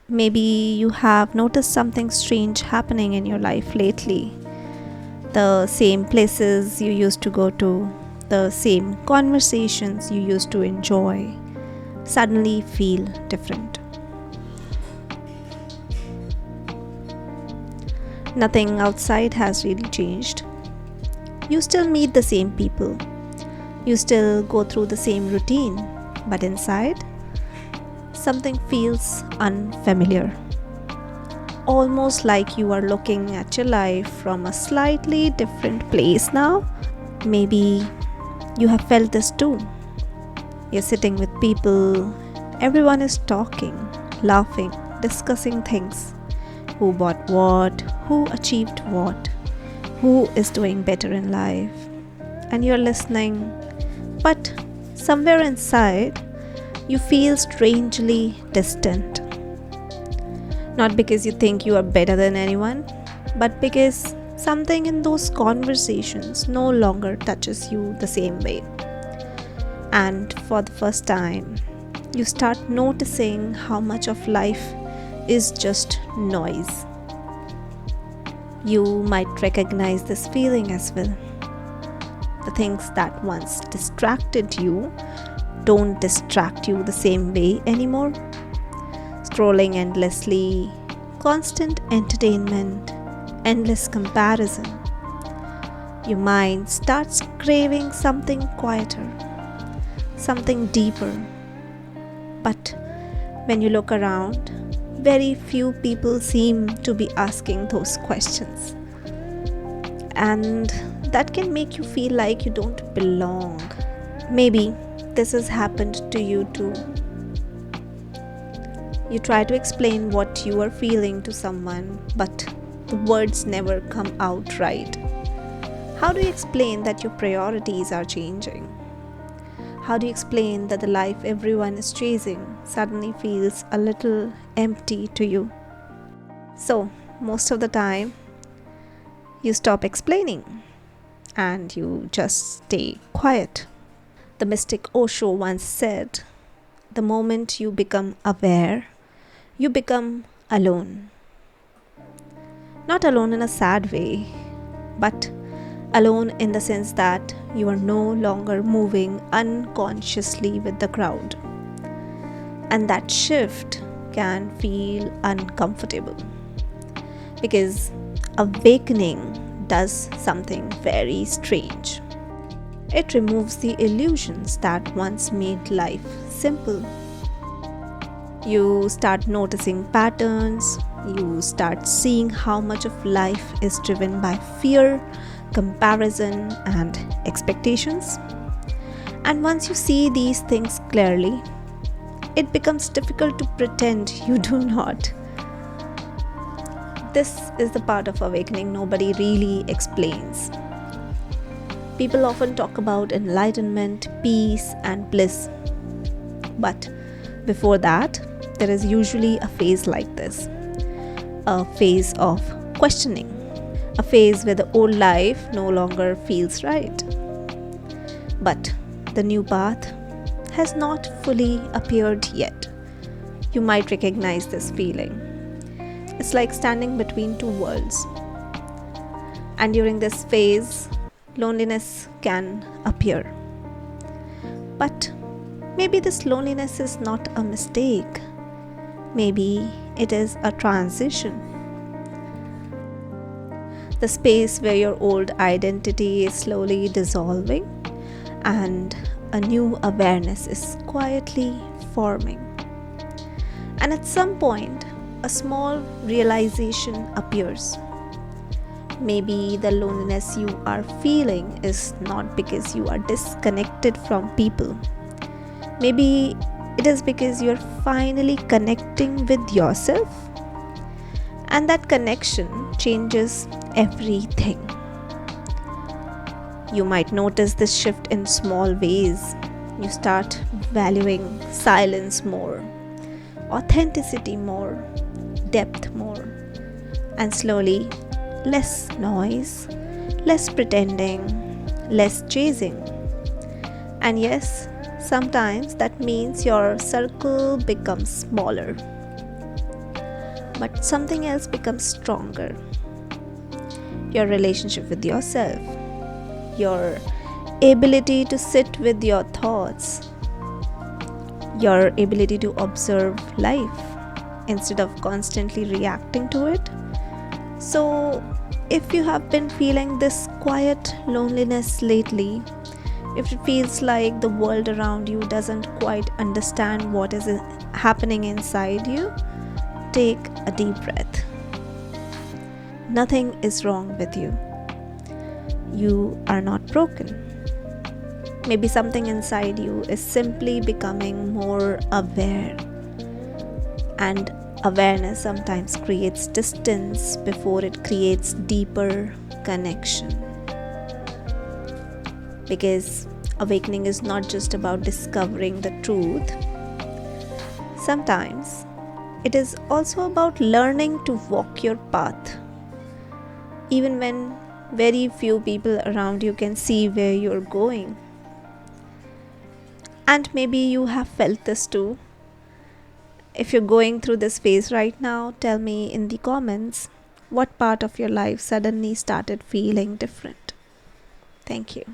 Maybe you have noticed something strange happening in your life lately. The same places you used to go to, the same conversations you used to enjoy, suddenly feel different. Nothing outside has really changed. You still meet the same people, you still go through the same routine, but inside, something feels unfamiliar. Almost like you are looking at your life from a slightly different place now. Maybe you have felt this too. You're sitting with people, everyone is talking, laughing, discussing things. Who bought what, who achieved what, who is doing better in life. And you're listening, but somewhere inside, you feel strangely distant. Not because you think you are better than anyone, but because something in those conversations no longer touches you the same way. And for the first time, you start noticing how much of life is just noise. You might recognize this feeling as well. The things that once distracted you don't distract you the same way anymore. Scrolling endlessly, constant entertainment, endless comparison. Your mind starts craving something quieter, something deeper. But when you look around, very few people seem to be asking those questions. And that can make you feel like you don't belong. Maybe this has happened to you too. You try to explain what you are feeling to someone, but the words never come out right. How do you explain that your priorities are changing? How do you explain that the life everyone is chasing suddenly feels a little empty to you? So, most of the time, you stop explaining and you just stay quiet. The mystic Osho once said, "The moment you become aware, you become alone." Not alone in a sad way, but alone in the sense that you are no longer moving unconsciously with the crowd. And that shift can feel uncomfortable because awakening does something very strange. It removes the illusions that once made life simple. You start noticing patterns, you start seeing how much of life is driven by fear, comparison, and expectations. And once you see these things clearly, it becomes difficult to pretend you do not. This is the part of awakening nobody really explains. People often talk about enlightenment, peace, and bliss. But before that, there is usually a phase like this, a phase of questioning, a phase where the old life no longer feels right. But the new path has not fully appeared yet. You might recognize this feeling. It's like standing between two worlds. And during this phase, loneliness can appear. But maybe this loneliness is not a mistake. Maybe it is a transition. The space where your old identity is slowly dissolving and a new awareness is quietly forming. And at some point, a small realization appears. Maybe the loneliness you are feeling is not because you are disconnected from people. Maybe it is because you're finally connecting with yourself. And that connection changes everything. You might notice this shift in small ways. You start valuing silence more, authenticity more, depth more, and slowly less noise, less pretending, less chasing. And yes, sometimes that means your circle becomes smaller. but something else becomes stronger. Your relationship with yourself, your ability to sit with your thoughts, your ability to observe life instead of constantly reacting to it. So, if you have been feeling this quiet loneliness lately, if it feels like the world around you doesn't quite understand what is happening inside you, take a deep breath. Nothing is wrong with you. You are not broken. Maybe something inside you is simply becoming more aware. And awareness sometimes creates distance before it creates deeper connection. Because awakening is not just about discovering the truth. Sometimes it is also about learning to walk your path, even when very few people around you can see where you're going. And maybe you have felt this too. If you're going through this phase right now, tell me in the comments what part of your life suddenly started feeling different. Thank you.